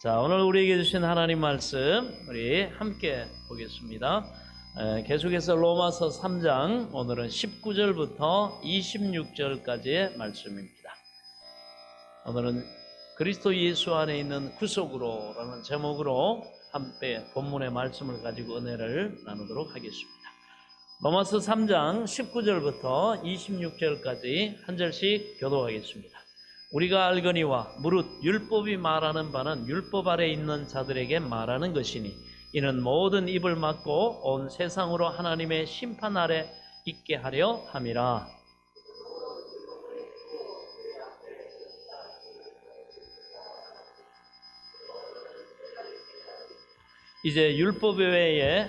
자, 오늘 우리에게 주신 하나님 말씀 우리 함께 보겠습니다. 계속해서 로마서 3장 오늘은 19절부터 26절까지의 말씀입니다. 오늘은 그리스도 예수 안에 있는 구속으로 라는 제목으로 함께 본문의 말씀을 가지고 은혜를 나누도록 하겠습니다. 로마서 3장 19절부터 26절까지 한 절씩 교독하겠습니다. 우리가 알거니와 무릇 율법이 말하는 바는 율법 아래 있는 자들에게 말하는 것이니 이는 모든 입을 막고 온 세상으로 하나님의 심판 아래 있게 하려 함이라. 이제 율법 외에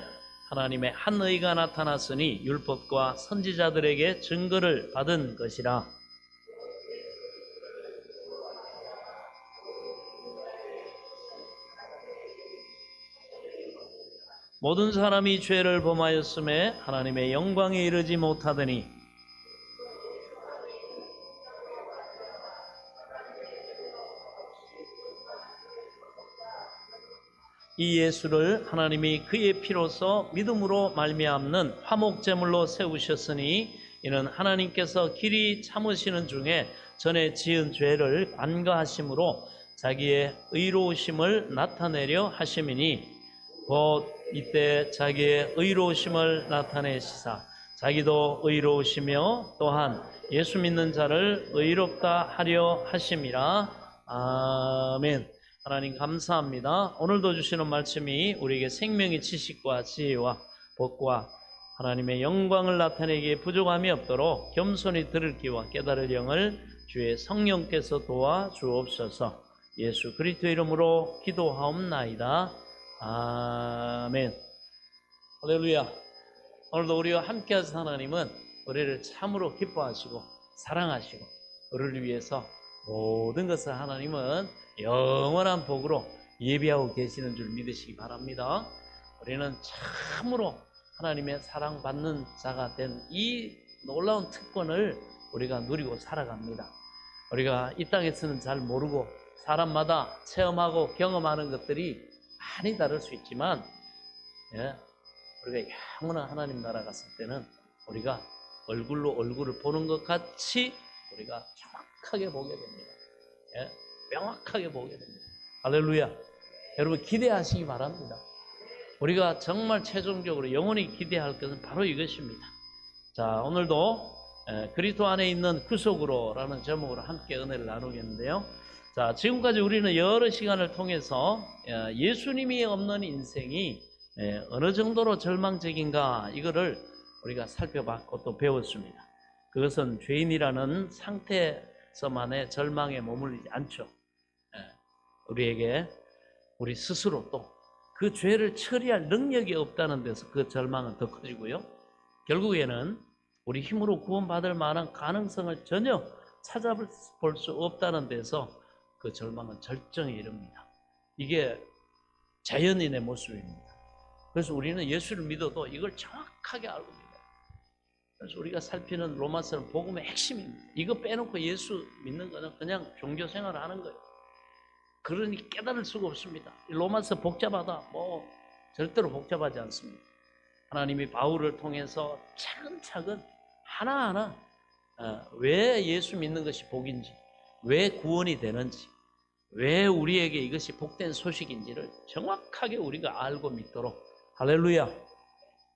하나님의 한 의가 나타났으니 율법과 선지자들에게 증거를 받은 것이라. 모든 사람이 죄를 범하였음에 하나님의 영광에 이르지 못하더니 이 예수를 하나님이 그의 피로써 믿음으로 말미암는 화목제물로 세우셨으니 이는 하나님께서 길이 참으시는 중에 전에 지은 죄를 관가하심으로 자기의 의로우심을 나타내려 하심이니 곧 이때 자기의 의로우심을 나타내시사 자기도 의로우시며 또한 예수 믿는 자를 의롭다 하려 하심이라. 아멘. 하나님 감사합니다. 오늘도 주시는 말씀이 우리에게 생명의 지식과 지혜와 복과 하나님의 영광을 나타내기에 부족함이 없도록 겸손히 들을 귀와 깨달을 영을 주의 성령께서 도와 주옵소서. 예수 그리스도의 이름으로 기도하옵나이다. 아멘. 할렐루야. 오늘도 우리와 함께 하신 하나님은 우리를 참으로 기뻐하시고 사랑하시고 우리를 위해서 모든 것을 하나님은 영원한 복으로 예비하고 계시는 줄 믿으시기 바랍니다. 우리는 참으로 하나님의 사랑받는 자가 된 이 놀라운 특권을 우리가 누리고 살아갑니다. 우리가 이 땅에서는 잘 모르고 사람마다 체험하고 경험하는 것들이 많이 다를 수 있지만 우리가 영원한 하나님 나라 갔을 때는 우리가 얼굴로 얼굴을 보는 것 같이 우리가 정확하게 보게 됩니다. 명확하게 보게 됩니다. 할렐루야. 여러분 기대하시기 바랍니다. 우리가 정말 최종적으로 영원히 기대할 것은 바로 이것입니다. 자, 오늘도 그리스도 안에 있는 구속으로 라는 제목으로 함께 은혜를 나누겠는데요. 자, 지금까지 우리는 여러 시간을 통해서 예수님이 없는 인생이 어느 정도로 절망적인가 이거를 우리가 살펴봤고 또 배웠습니다. 그것은 죄인이라는 상태에서만의 절망에 머물리지 않죠. 우리에게 우리 스스로 또 그 죄를 처리할 능력이 없다는 데서 그 절망은 더 커지고요. 결국에는 우리 힘으로 구원받을 만한 가능성을 전혀 찾아볼 수 없다는 데서 그 절망은 절정에 이릅니다. 이게 자연인의 모습입니다. 그래서 우리는 예수를 믿어도 이걸 정확하게 알고 믿어요. 그래서 우리가 살피는 로마서는 복음의 핵심입니다. 이거 빼놓고 예수 믿는 거는 그냥 종교 생활을 하는 거예요. 그러니 깨달을 수가 없습니다. 로마서 복잡하다. 절대로 복잡하지 않습니다. 하나님이 바울을 통해서 차근차근 하나하나 왜 예수 믿는 것이 복인지, 왜 구원이 되는지, 왜 우리에게 이것이 복된 소식인지를 정확하게 우리가 알고 믿도록. 할렐루야.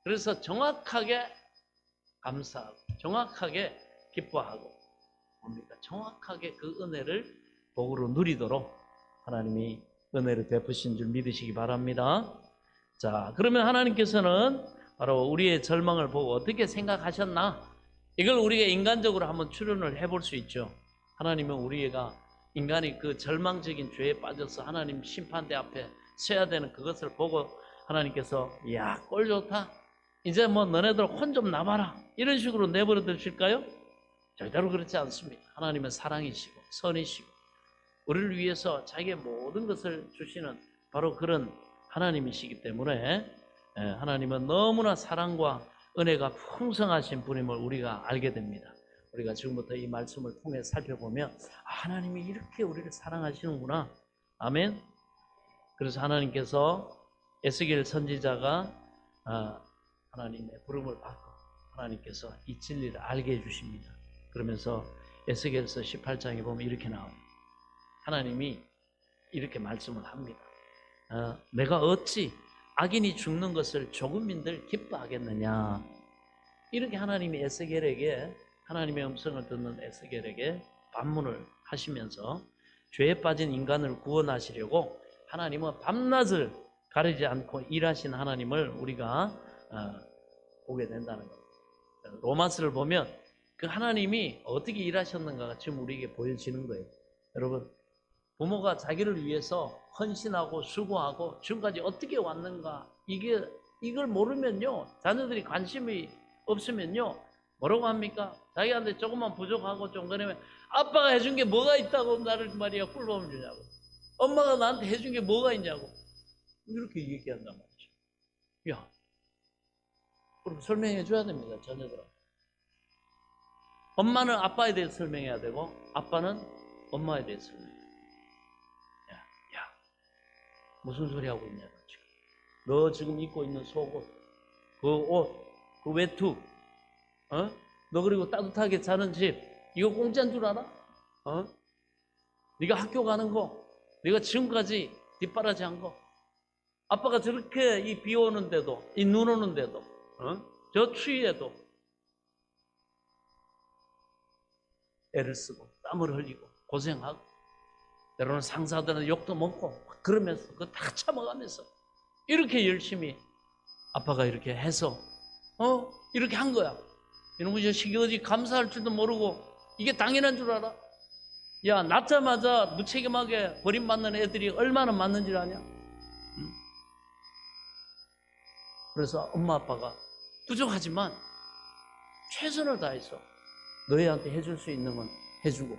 그래서 정확하게 감사하고 정확하게 기뻐하고 뭡니까? 정확하게 그 은혜를 복으로 누리도록 하나님이 은혜를 베푸신 줄 믿으시기 바랍니다. 자, 그러면 하나님께서는 바로 우리의 절망을 보고 어떻게 생각하셨나? 이걸 우리가 인간적으로 한번 추론을 해볼 수 있죠. 하나님은 우리가 인간이 그 절망적인 죄에 빠져서 하나님 심판대 앞에 서야 되는 그것을 보고 하나님께서 야, 꼴 좋다. 이제 너네들 혼 좀 나봐라. 이런 식으로 내버려 두실까요? 절대로 그렇지 않습니다. 하나님은 사랑이시고 선이시고 우리를 위해서 자기의 모든 것을 주시는 바로 그런 하나님이시기 때문에 하나님은 너무나 사랑과 은혜가 풍성하신 분임을 우리가 알게 됩니다. 우리가 지금부터 이 말씀을 통해 살펴보면 하나님이 이렇게 우리를 사랑하시는구나. 아멘. 그래서 하나님께서 에스겔 선지자가 하나님의 부름을 받고 하나님께서 이 진리를 알게 해주십니다. 그러면서 에스겔서 18장에 보면 이렇게 나옵니다. 하나님이 이렇게 말씀을 합니다. 내가 어찌 악인이 죽는 것을 조금민들 기뻐하겠느냐. 이렇게 하나님이 에스겔에게, 하나님의 음성을 듣는 에스겔에게 반문을 하시면서 죄에 빠진 인간을 구원하시려고 하나님은 밤낮을 가리지 않고 일하신 하나님을 우리가 보게 된다는 겁니다. 로마서를 보면 그 하나님이 어떻게 일하셨는가가 지금 우리에게 보여지는 거예요. 여러분, 부모가 자기를 위해서 헌신하고 수고하고 지금까지 어떻게 왔는가, 이걸 모르면요, 자녀들이 관심이 없으면요, 뭐라고 합니까? 자기한테 조금만 부족하고 좀 그러면 아빠가 해준 게 뭐가 있다고 나를 말이야 꿀밤을 주냐고, 엄마가 나한테 해준 게 뭐가 있냐고 이렇게 얘기한단 말이죠. 야, 그럼 설명해 줘야 됩니다, 자녀들은. 엄마는 아빠에 대해 설명해야 되고 아빠는 엄마에 대해 설명해야 돼. 야, 무슨 소리 하고 있냐, 너 지금. 너 지금 입고 있는 속옷, 그 옷, 그 외투, 너 그리고 따뜻하게 자는 집, 이거 공짜인 줄 알아? 네가 학교 가는 거, 네가 지금까지 뒷바라지한 거, 아빠가 저렇게 이 비 오는데도, 이 눈 오는데도, 저 추위에도 애를 쓰고 땀을 흘리고 고생하고, 때로는 상사들은 욕도 먹고 그러면서 그거 다 참아가면서 이렇게 열심히 아빠가 이렇게 해서 이렇게 한 거야. 이놈의 자식이 어디 감사할 줄도 모르고 이게 당연한 줄 알아? 야, 낳자마자 무책임하게 버림받는 애들이 얼마나 많은지 아냐? 그래서 엄마 아빠가 부족하지만 최선을 다해서 너희한테 해줄 수 있는 건 해주고,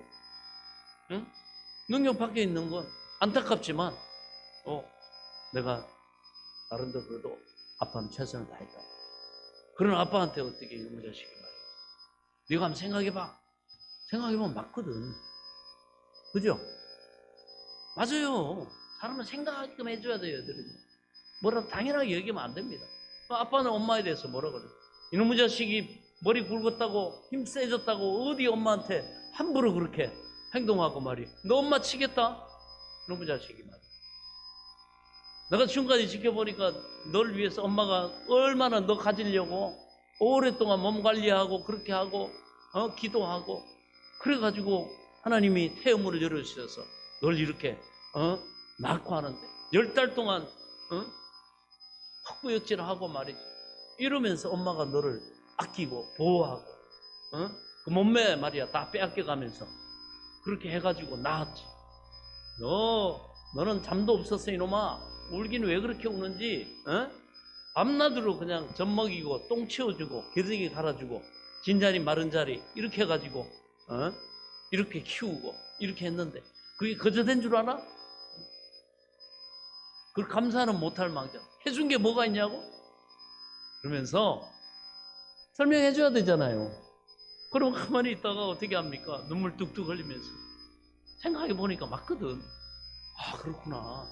능력 밖에 있는 건 안타깝지만 내가 나름대로 그래도 아빠는 최선을 다했다. 그런 아빠한테 어떻게 이놈의 자식이 말이야, 네가 한번 생각해봐. 생각해보면 맞거든. 그죠? 맞아요. 사람은 생각하게끔 해줘야 돼요. 애들은 뭐라도 당연하게 여기면 안 됩니다. 아빠는 엄마에 대해서 뭐라 그래? 이놈의 자식이 머리 굵었다고 힘 세졌다고 어디 엄마한테 함부로 그렇게 행동하고 말이야. 너 엄마 치겠다? 이놈의 자식이 말이야. 내가 지금까지 지켜보니까 널 위해서 엄마가 얼마나 너 가지려고 오랫동안 몸 관리하고 그렇게 하고 기도하고 그래가지고 하나님이 태음으로 열어주셔서 널 이렇게 낳고 하는데 10달 동안 헛구역질하고 말이지. 이러면서 엄마가 너를 아끼고 보호하고 그 몸매 말이야 다 빼앗겨가면서 그렇게 해가지고 낳았지. 너는 잠도 없었어 이놈아. 울긴 왜 그렇게 우는지 밤낮으로 그냥 젖 먹이고 똥 치워주고 기저귀 갈아주고 진자리 마른 자리 이렇게 해가지고 이렇게 키우고 이렇게 했는데 그게 거저된 줄 알아? 그 감사는 못할 망정. 해준 게 뭐가 있냐고? 그러면서 설명해 줘야 되잖아요. 그럼 가만히 있다가 어떻게 합니까? 눈물 뚝뚝 흘리면서 생각해 보니까 맞거든. 아, 그렇구나.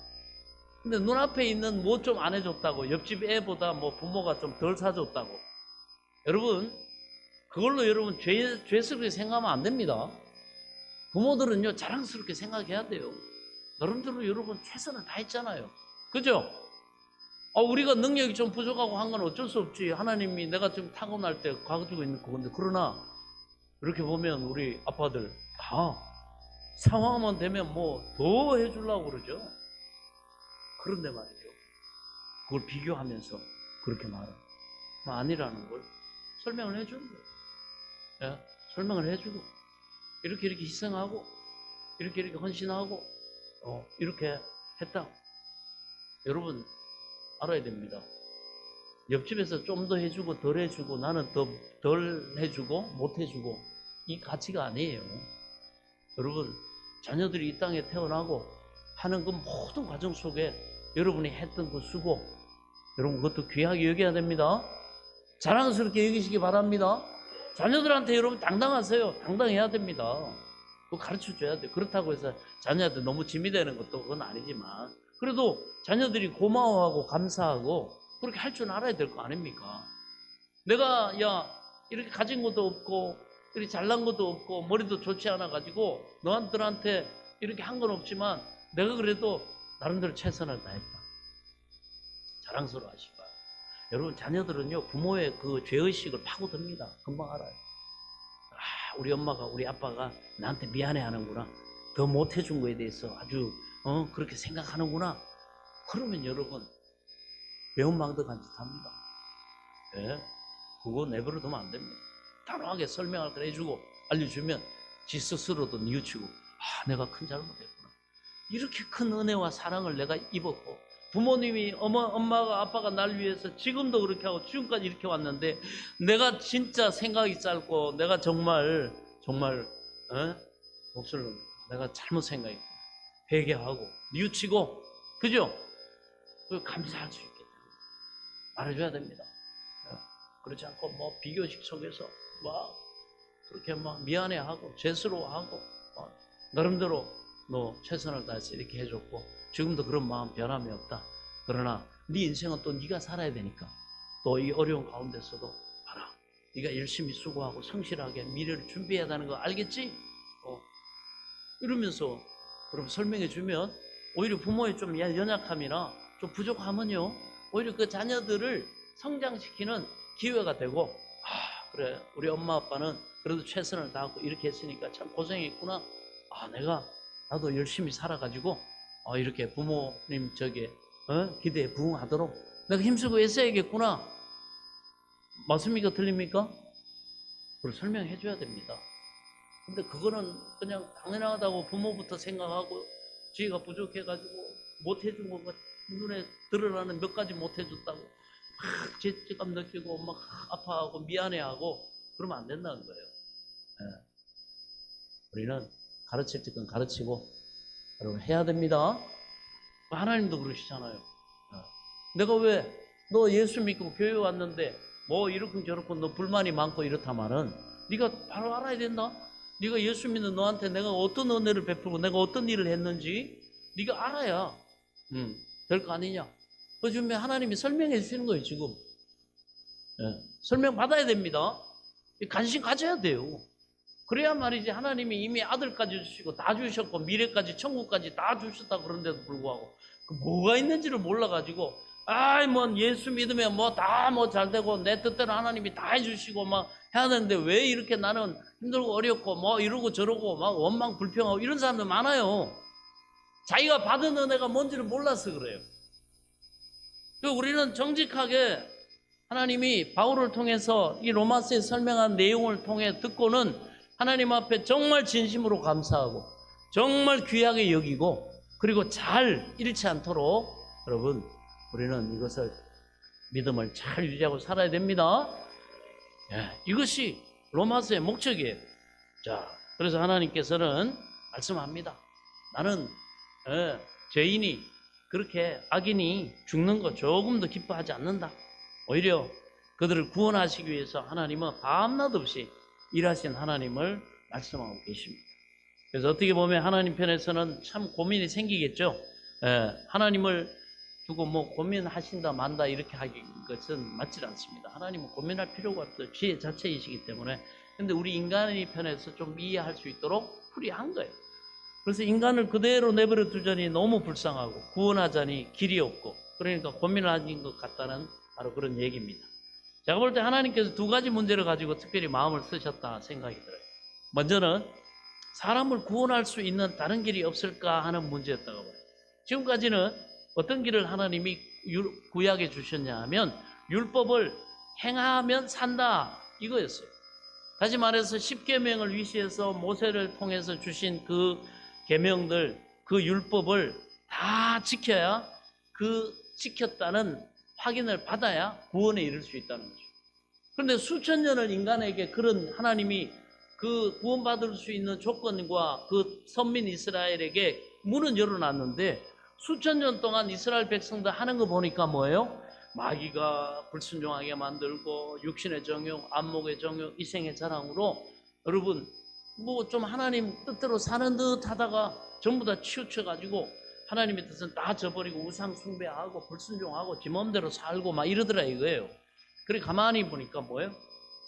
근데 눈앞에 있는 뭐 좀 안 해줬다고, 옆집 애보다 뭐 부모가 좀 덜 사줬다고, 여러분 그걸로 여러분 죄스럽게 생각하면 안 됩니다. 부모들은요 자랑스럽게 생각해야 돼요. 나름대로 여러분 최선을 다했잖아요. 그죠? 우리가 능력이 좀 부족하고 한 건 어쩔 수 없지. 하나님이 내가 지금 타고날 때 가지고 있는 그건데, 그러나 이렇게 보면 우리 아빠들 다 상황만 되면 뭐 더 해주려고 그러죠. 그런데 말이죠, 그걸 비교하면서 그렇게 말하는 아니라는 걸 설명을 해주는 거예요. 예? 설명을 해주고 이렇게 희생하고 이렇게 헌신하고 이렇게 했다. 여러분 알아야 됩니다. 옆집에서 좀 더 해주고 덜 해주고 나는 더 덜 해주고 못 해주고 이 가치가 아니에요. 여러분 자녀들이 이 땅에 태어나고 하는 그 모든 과정 속에 여러분이 했던 그 수고, 여러분 그것도 귀하게 여겨야 됩니다. 자랑스럽게 여기시기 바랍니다. 자녀들한테 여러분 당당하세요. 당당해야 됩니다. 그거 가르쳐줘야 돼요. 그렇다고 해서 자녀한테 너무 짐이 되는 것도 그건 아니지만 그래도 자녀들이 고마워하고 감사하고 그렇게 할 줄 알아야 될 거 아닙니까? 내가 이렇게 가진 것도 없고 이렇게 잘난 것도 없고 머리도 좋지 않아 가지고 너한들한테 이렇게 한 건 없지만 내가 그래도 나름대로 최선을 다했다. 자랑스러워 하시기 바랍니다. 여러분, 자녀들은요 부모의 그 죄의식을 파고듭니다. 금방 알아요. 우리 엄마가 우리 아빠가 나한테 미안해 하는구나, 더 못해준 거에 대해서 아주 그렇게 생각하는구나. 그러면 여러분 매운망덕한 짓 합니다. 예? 그거 내버려 두면 안 됩니다. 단호하게 설명을 해주고 알려주면 지 스스로도 뉘우치고 내가 큰 잘못했구나, 이렇게 큰 은혜와 사랑을 내가 입었고 부모님이 엄마가 아빠가 날 위해서 지금도 그렇게 하고 지금까지 이렇게 왔는데 내가 진짜 생각이 짧고 내가 정말 목소리로 내가 잘못 생각했고 회개하고 뉘우치고, 그죠? 그 감사할 수 있게 말해줘야 됩니다. 그렇지 않고 비교식 속에서 그렇게 미안해하고 죄스러워하고 나름대로 너 최선을 다해서 이렇게 해줬고 지금도 그런 마음 변함이 없다. 그러나 네 인생은 또 네가 살아야 되니까 또 이 어려운 가운데서도 봐라, 네가 열심히 수고하고 성실하게 미래를 준비해야 하는 거 알겠지? 이러면서 그럼 설명해 주면 오히려 부모의 좀 연약함이나 좀 부족함은요 오히려 그 자녀들을 성장시키는 기회가 되고, 그래 우리 엄마 아빠는 그래도 최선을 다하고 이렇게 했으니까 참 고생했구나, 나도 열심히 살아가지고 이렇게 부모님 기대에 부응하도록 내가 힘쓰고 애써야겠구나. 맞습니까? 틀립니까? 그걸 설명해 줘야 됩니다. 근데 그거는 그냥 당연하다고 부모부터 생각하고 지혜가 부족해가지고 못해준 거 눈에 드러나는 몇 가지 못해줬다고 막 죄책감 느끼고 막 아파하고 미안해하고 그러면 안 된다는 거예요. 우리는 가르칠 건 가르치고 여러분 해야 됩니다. 하나님도 그러시잖아요. 내가 왜 너 예수 믿고 교회 왔는데 이렇고 저렇고 너 불만이 많고 이렇다마는 네가 바로 알아야 된다. 네가 예수 믿는 너한테 내가 어떤 은혜를 베풀고 내가 어떤 일을 했는지 네가 알아야 될 거 아니냐. 그 주면 하나님이 설명해 주시는 거예요. 지금 설명 받아야 됩니다. 관심 가져야 돼요. 그래야 말이지 하나님이 이미 아들까지 주시고 다 주셨고 미래까지 천국까지 다 주셨다 그런데도 불구하고 뭐가 있는지를 몰라가지고 예수 믿으면 다 잘 되고 내 뜻대로 하나님이 다 해주시고 해야 되는데 왜 이렇게 나는 힘들고 어렵고 이러고 저러고 원망 불평하고 이런 사람들 많아요. 자기가 받은 은혜가 뭔지를 몰라서 그래요. 우리는 정직하게 하나님이 바울을 통해서 이 로마서에 설명한 내용을 통해 듣고는 하나님 앞에 정말 진심으로 감사하고 정말 귀하게 여기고 그리고 잘 잃지 않도록 여러분 우리는 이것을 믿음을 잘 유지하고 살아야 됩니다. 이것이 로마서의 목적이에요. 자, 그래서 하나님께서는 말씀합니다. 나는 죄인이 그렇게 악인이 죽는 거 조금도 기뻐하지 않는다. 오히려 그들을 구원하시기 위해서 하나님은 밤낮 없이 일하신 하나님을 말씀하고 계십니다. 그래서 어떻게 보면 하나님 편에서는 참 고민이 생기겠죠. 하나님을 두고 고민하신다 만다 이렇게 하기 것은 맞지 않습니다. 하나님은 고민할 필요가 없어요. 지혜 자체이시기 때문에. 근데 우리 인간의 편에서 좀 이해할 수 있도록 풀이한 거예요. 그래서 인간을 그대로 내버려 두자니 너무 불쌍하고 구원하자니 길이 없고 그러니까 고민을 하신 것 같다는 바로 그런 얘기입니다. 제가 볼 때 하나님께서 두 가지 문제를 가지고 특별히 마음을 쓰셨다 생각이 들어요. 먼저는 사람을 구원할 수 있는 다른 길이 없을까 하는 문제였다고 봐요. 지금까지는 어떤 길을 하나님이 구약해 주셨냐 하면 율법을 행하면 산다 이거였어요. 다시 말해서 10계명을 위시해서 모세를 통해서 주신 그 계명들, 그 율법을 다 지켜야 그 지켰다는 확인을 받아야 구원에 이를 수 있다는 거죠. 그런데 수천 년을 인간에게 그런 하나님이 그 구원받을 수 있는 조건과 그 선민 이스라엘에게 문은 열어놨는데 수천 년 동안 이스라엘 백성들 하는 거 보니까 뭐예요? 마귀가 불순종하게 만들고 육신의 정욕, 안목의 정욕, 이생의 자랑으로 여러분 좀 하나님 뜻대로 사는 듯 하다가 전부 다 치우쳐가지고 하나님의 뜻은 다 저버리고 우상 숭배하고 불순종하고 지 마음대로 살고 막 이러더라 이거예요. 그래 가만히 보니까 뭐예요?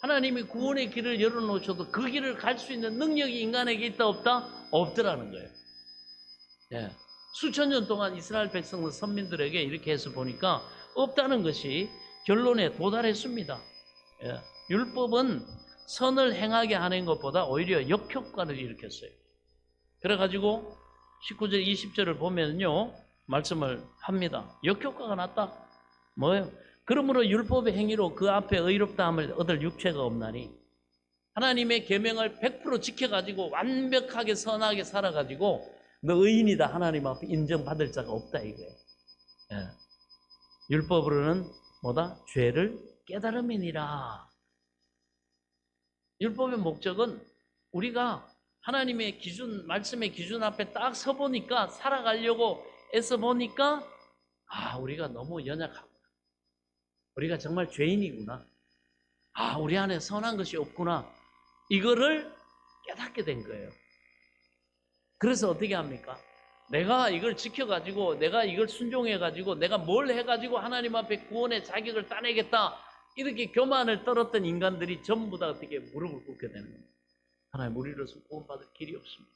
하나님이 구원의 길을 열어놓으셔도 그 길을 갈 수 있는 능력이 인간에게 있다 없다? 없더라는 거예요. 예. 수천 년 동안 이스라엘 백성 선민들에게 이렇게 해서 보니까 없다는 것이 결론에 도달했습니다. 예. 율법은 선을 행하게 하는 것보다 오히려 역효과를 일으켰어요. 그래가지고 19절 20절을 보면요 말씀을 합니다. 역효과가 났다. 뭐예요? 그러므로 율법의 행위로 그 앞에 의롭다함을 얻을 육체가 없나니 하나님의 계명을 100% 지켜가지고 완벽하게 선하게 살아가지고 너 의인이다 하나님 앞에 인정받을 자가 없다 이거예요. 예. 율법으로는 뭐다? 죄를 깨달음이니라. 율법의 목적은 우리가 하나님의 기준, 말씀의 기준 앞에 딱 서보니까 살아가려고 애써 보니까 우리가 너무 연약하구나. 우리가 정말 죄인이구나. 우리 안에 선한 것이 없구나. 이거를 깨닫게 된 거예요. 그래서 어떻게 합니까? 내가 이걸 지켜가지고 내가 이걸 순종해가지고 내가 뭘 해가지고 하나님 앞에 구원의 자격을 따내겠다. 이렇게 교만을 떨었던 인간들이 전부 다 어떻게 무릎을 꿇게 되는 겁니다. 하나님 우리로서 구원받을 길이 없습니다.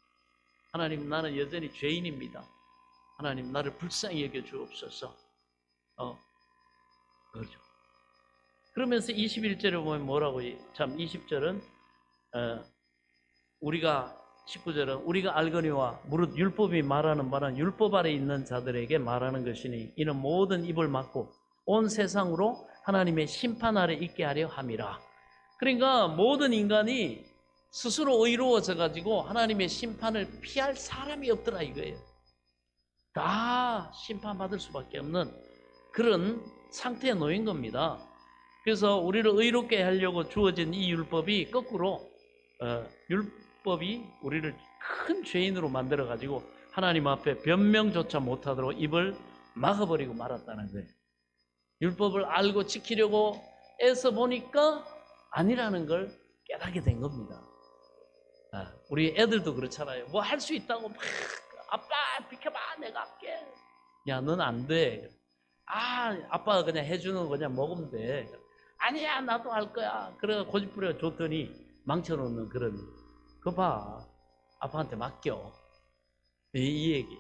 하나님 나는 여전히 죄인입니다. 하나님 나를 불쌍히 여겨 주옵소서. 그렇죠. 그러면서 21절에 보면 뭐라고 참 20절은 우리가 19절은 우리가 알거니와 무릇 율법이 말하는 바는 율법 아래 있는 자들에게 말하는 것이니 이는 모든 입을 막고 온 세상으로 하나님의 심판 아래 있게 하려 함이라. 그러니까 모든 인간이 스스로 의로워져 가지고 하나님의 심판을 피할 사람이 없더라 이거예요. 다 심판받을 수밖에 없는 그런 상태에 놓인 겁니다. 그래서 우리를 의롭게 하려고 주어진 이 율법이 거꾸로 율법이 우리를 큰 죄인으로 만들어 가지고 하나님 앞에 변명조차 못하도록 입을 막아버리고 말았다는 거예요. 율법을 알고 지키려고 애써 보니까 아니라는 걸 깨닫게 된 겁니다. 우리 애들도 그렇잖아요. 뭐 할 수 있다고 막 아빠 비켜봐 내가 할게. 야 넌 안 돼. 아빠가 그냥 해주는 거 그냥 먹으면 돼. 아니야 나도 할 거야. 그래서 고집부려 줬더니 망쳐놓는 그런 그거 봐. 아빠한테 맡겨. 이 얘기.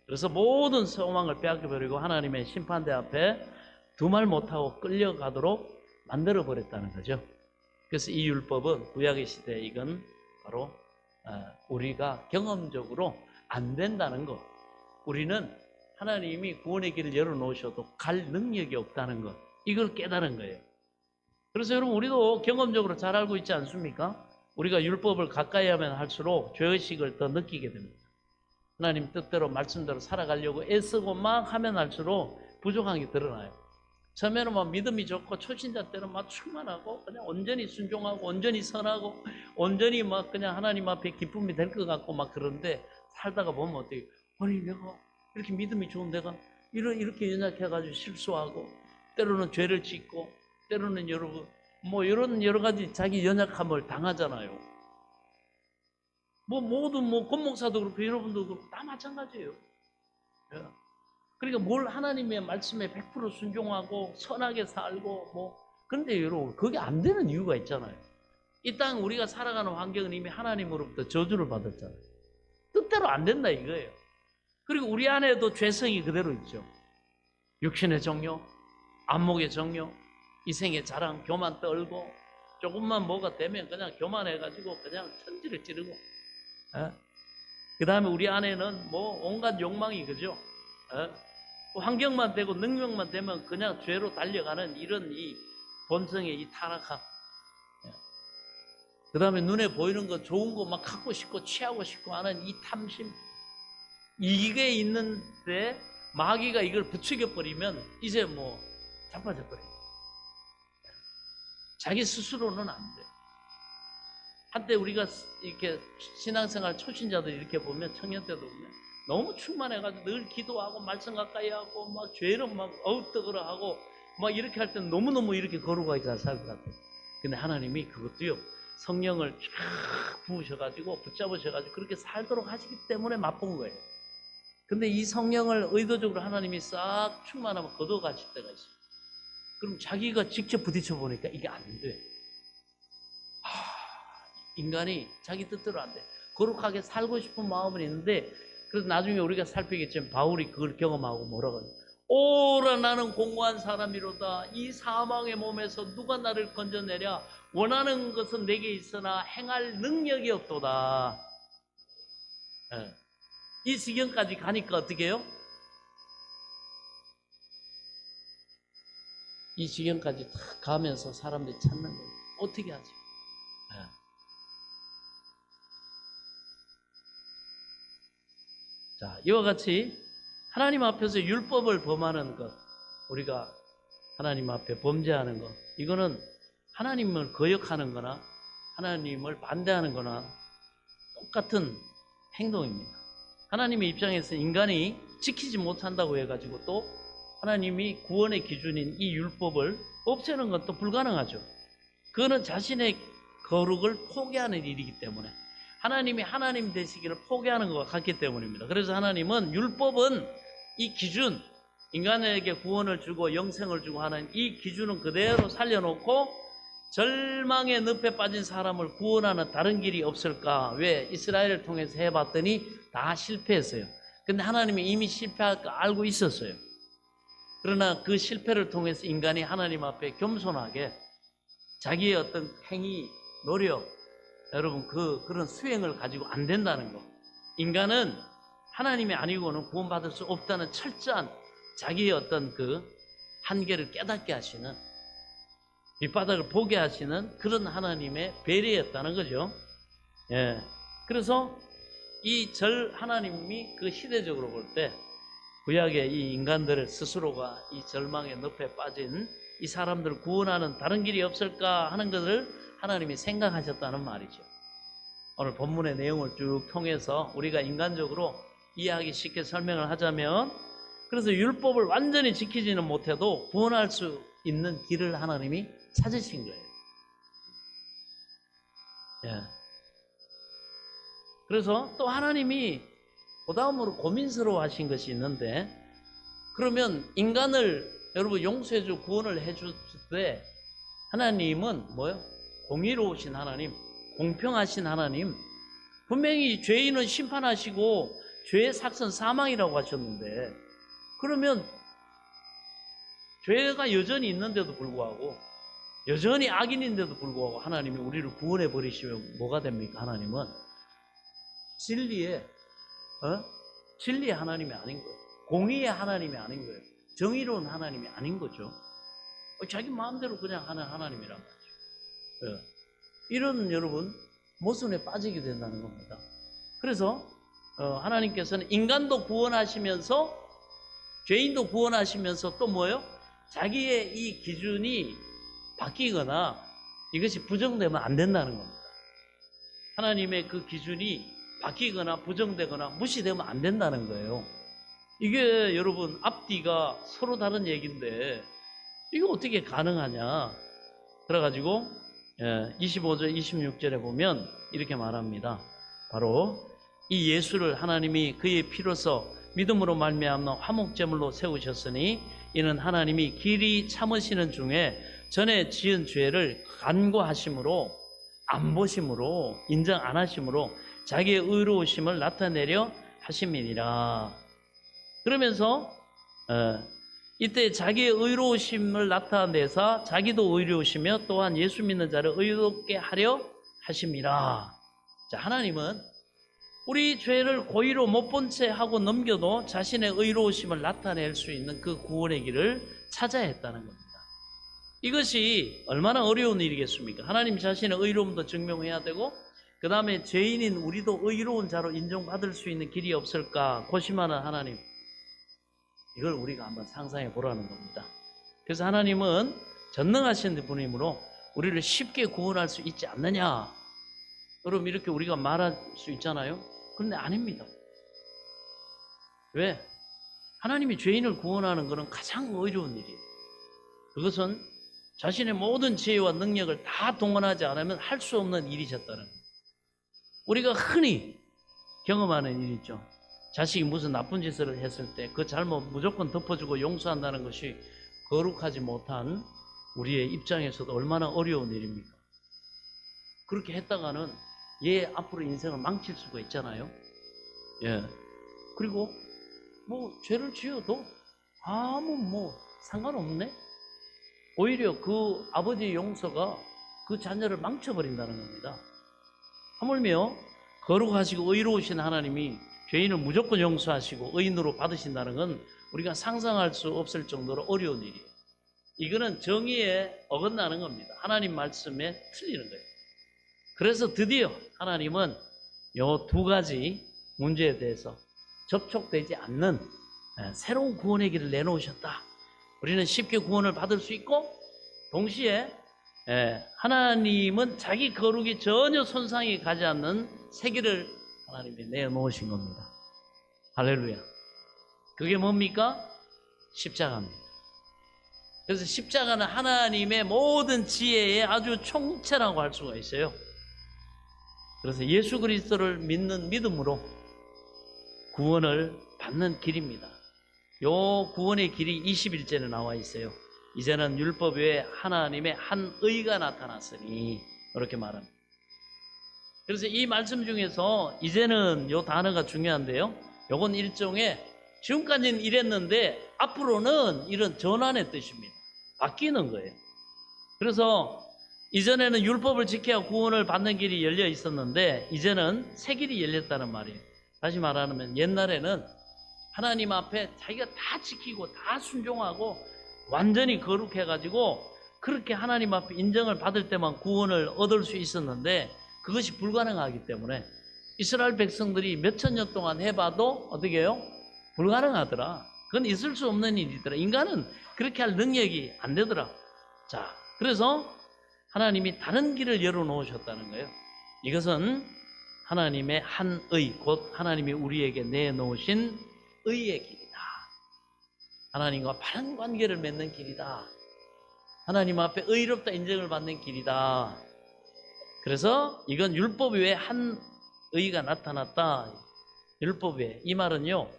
그래서 모든 소망을 빼앗겨버리고 하나님의 심판대 앞에 두말 못하고 끌려가도록 만들어버렸다는 거죠. 그래서 이 율법은 구약의 시대에 이건 바로 우리가 경험적으로 안 된다는 것. 우리는 하나님이 구원의 길을 열어놓으셔도 갈 능력이 없다는 것. 이걸 깨달은 거예요. 그래서 여러분 우리도 경험적으로 잘 알고 있지 않습니까? 우리가 율법을 가까이 하면 할수록 죄의식을 더 느끼게 됩니다. 하나님 뜻대로 말씀대로 살아가려고 애쓰고 막 하면 할수록 부족한 게 드러나요. 처음에는 막 믿음이 좋고 초신자 때는 막 충만하고 그냥 온전히 순종하고 온전히 선하고 온전히 막 그냥 하나님 앞에 기쁨이 될 것 같고 막 그런데 살다가 보면 어떻게 아니 내가 이렇게 믿음이 좋은 내가 이렇게 연약해가지고 실수하고 때로는 죄를 짓고 때로는 여러분 뭐 이런 여러 가지 자기 연약함을 당하잖아요. 뭐 모든 권 목사도 그렇고 여러분도 그렇고 다 마찬가지예요. 그러니까 뭘 하나님의 말씀에 100% 순종하고 선하게 살고 뭐 그런데 여러분 그게 안 되는 이유가 있잖아요. 이 땅 우리가 살아가는 환경은 이미 하나님으로부터 저주를 받았잖아요. 뜻대로 안 된다 이거예요. 그리고 우리 안에도 죄성이 그대로 있죠. 육신의 정욕, 안목의 정욕, 이생의 자랑, 교만 떨고 조금만 뭐가 되면 그냥 교만해가지고 그냥 천지를 찌르고 그 다음에 우리 안에는 뭐 온갖 욕망이 그죠. 환경만 되고 능력만 되면 그냥 죄로 달려가는 이런 이 본성의 이 타락함. 그 다음에 눈에 보이는 거 좋은 거 막 갖고 싶고 취하고 싶고 하는 이 탐심. 이게 있는데 마귀가 이걸 부추겨버리면 이제 뭐 자빠져 버려요. 자기 스스로는 안 돼. 한때 우리가 이렇게 신앙생활 초신자들 이렇게 보면 청년 때도 보면 너무 충만해가지고 늘 기도하고 말씀 가까이 하고 막 죄를 막 어우떡으로 하고 막 이렇게 할 때는 너무너무 이렇게 거룩하게 잘 살 것 같아요. 근데 하나님이 그것도요 성령을 쫙 부으셔가지고 붙잡으셔가지고 그렇게 살도록 하시기 때문에 맛본 거예요. 근데 이 성령을 의도적으로 하나님이 싹 충만하면 걷어가실 때가 있어요. 그럼 자기가 직접 부딪혀 보니까 이게 안 돼. 인간이 자기 뜻대로 안 돼. 거룩하게 살고 싶은 마음은 있는데, 그래서 나중에 우리가 살피겠지만 바울이 그걸 경험하고 뭐라고 하냐. 오라 나는 공고한 사람이로다. 이 사망의 몸에서 누가 나를 건져내랴. 원하는 것은 내게 있으나 행할 능력이 없도다. 이 지경까지 가니까 어떻게 해요? 이 지경까지 탁 가면서 사람들이 찾는 거예요. 어떻게 하지? 자, 이와 같이 하나님 앞에서 율법을 범하는 것, 우리가 하나님 앞에 범죄하는 것, 이거는 하나님을 거역하는 거나 하나님을 반대하는 거나 똑같은 행동입니다. 하나님의 입장에서 인간이 지키지 못한다고 해가지고 또 하나님이 구원의 기준인 이 율법을 없애는 건 또 불가능하죠. 그거는 자신의 거룩을 포기하는 일이기 때문에, 하나님이 하나님 되시기를 포기하는 것과 같기 때문입니다. 그래서 하나님은 율법은 이 기준, 인간에게 구원을 주고 영생을 주고 하는 이 기준은 그대로 살려놓고 절망의 늪에 빠진 사람을 구원하는 다른 길이 없을까? 왜? 이스라엘을 통해서 해봤더니 다 실패했어요. 근데 하나님이 이미 실패할 거 알고 있었어요. 그러나 그 실패를 통해서 인간이 하나님 앞에 겸손하게 자기의 어떤 행위, 노력, 여러분 그런 수행을 가지고 안 된다는 거. 인간은 하나님이 아니고는 구원받을 수 없다는 철저한 자기의 어떤 그 한계를 깨닫게 하시는, 밑바닥을 보게 하시는 그런 하나님의 배려였다는 거죠. 예. 그래서 이 절 하나님이 그 시대적으로 볼 때 구약의 이 인간들을 스스로가 이 절망의 늪에 빠진 이 사람들을 구원하는 다른 길이 없을까 하는 것을 하나님이 생각하셨다는 말이죠. 오늘 본문의 내용을 쭉 통해서 우리가 인간적으로 이해하기 쉽게 설명을 하자면, 그래서 율법을 완전히 지키지는 못해도 구원할 수 있는 길을 하나님이 찾으신 거예요. 예. 그래서 또 하나님이 그 다음으로 고민스러워 하신 것이 있는데, 그러면 인간을 여러분 용서해주고 구원을 해줄 때 하나님은 뭐요? 공의로우신 하나님, 공평하신 하나님, 분명히 죄인은 심판하시고 죄의 삭선 사망이라고 하셨는데, 그러면 죄가 여전히 있는데도 불구하고, 여전히 악인인데도 불구하고 하나님이 우리를 구원해 버리시면 뭐가 됩니까? 하나님은 진리의 하나님이 아닌 거예요. 공의의 하나님이 아닌 거예요. 정의로운 하나님이 아닌 거죠. 자기 마음대로 그냥 하는 하나님이란 말이죠. 이런 여러분 모순에 빠지게 된다는 겁니다. 그래서 하나님께서는 인간도 구원하시면서 죄인도 구원하시면서 또 뭐예요? 자기의 이 기준이 바뀌거나 이것이 부정되면 안 된다는 겁니다. 하나님의 그 기준이 바뀌거나 부정되거나 무시되면 안 된다는 거예요. 이게 여러분 앞뒤가 서로 다른 얘기인데 이게 어떻게 가능하냐? 그래가지고 25절 26절에 보면 이렇게 말합니다. 바로 이 예수를 하나님이 그의 피로써 믿음으로 말미암아 화목제물로 세우셨으니 이는 하나님이 길이 참으시는 중에 전에 지은 죄를 간과하심으로, 안 보심으로, 인정 안 하심으로 자기의 의로우심을 나타내려 하심이니라. 그러면서 이때 자기의 의로우심을 나타내사 자기도 의로우시며 또한 예수 믿는 자를 의롭게 하려 하심이라. 자, 하나님은 우리 죄를 고의로 못 본 채 하고 넘겨도 자신의 의로우심을 나타낼 수 있는 그 구원의 길을 찾아야 했다는 겁니다. 이것이 얼마나 어려운 일이겠습니까? 하나님 자신의 의로움도 증명해야 되고, 그 다음에 죄인인 우리도 의로운 자로 인정받을 수 있는 길이 없을까 고심하는 하나님, 이걸 우리가 한번 상상해 보라는 겁니다. 그래서 하나님은 전능하신 분이므로 우리를 쉽게 구원할 수 있지 않느냐, 여러분 이렇게 우리가 말할 수 있잖아요. 그런데 아닙니다. 왜? 하나님이 죄인을 구원하는 것은 가장 어려운 일이에요. 그것은 자신의 모든 지혜와 능력을 다 동원하지 않으면 할 수 없는 일이셨다는 거예요. 우리가 흔히 경험하는 일이죠. 자식이 무슨 나쁜 짓을 했을 때 그 잘못 무조건 덮어주고 용서한다는 것이 거룩하지 못한 우리의 입장에서도 얼마나 어려운 일입니까? 그렇게 했다가는 얘 앞으로 인생을 망칠 수가 있잖아요. 예. 그리고 뭐 죄를 지어도 아무 상관없네. 오히려 그 아버지의 용서가 그 자녀를 망쳐버린다는 겁니다. 하물며 거룩하시고 의로우신 하나님이 죄인을 무조건 용서하시고 의인으로 받으신다는 건 우리가 상상할 수 없을 정도로 어려운 일이에요. 이거는 정의에 어긋나는 겁니다. 하나님 말씀에 틀리는 거예요. 그래서 드디어 하나님은 이 두 가지 문제에 대해서 접촉되지 않는 새로운 구원의 길을 내놓으셨다. 우리는 쉽게 구원을 받을 수 있고 동시에 하나님은 자기 거룩이 전혀 손상이 가지 않는 새 길을 하나님이 내놓으신 겁니다. 할렐루야. 그게 뭡니까? 십자가입니다. 그래서 십자가는 하나님의 모든 지혜의 아주 총체라고 할 수가 있어요. 그래서 예수 그리스도를 믿는 믿음으로 구원을 받는 길입니다. 요 구원의 길이 21절에 나와 있어요. 이제는 율법 외에 하나님의 한 의가 나타났으니 이렇게 말합니다. 그래서 이 말씀 중에서 이제는 요 단어가 중요한데요. 요건 일종의 지금까지는 이랬는데 앞으로는 이런 전환의 뜻입니다. 바뀌는 거예요. 그래서 이전에는 율법을 지켜야 구원을 받는 길이 열려 있었는데 이제는 새 길이 열렸다는 말이에요. 다시 말하면 옛날에는 하나님 앞에 자기가 다 지키고 다 순종하고 완전히 거룩해가지고 그렇게 하나님 앞에 인정을 받을 때만 구원을 얻을 수 있었는데 그것이 불가능하기 때문에 이스라엘 백성들이 몇천 년 동안 해봐도 어떻게 해요? 불가능하더라. 그건 있을 수 없는 일이더라. 인간은 그렇게 할 능력이 안 되더라. 자, 그래서 하나님이 다른 길을 열어놓으셨다는 거예요. 이것은 하나님의 한 의, 곧 하나님이 우리에게 내놓으신 의의 길이다. 하나님과 바른 관계를 맺는 길이다. 하나님 앞에 의롭다 인정을 받는 길이다. 그래서 이건 율법 외에 한 의가 나타났다. 율법 외에. 이 말은요,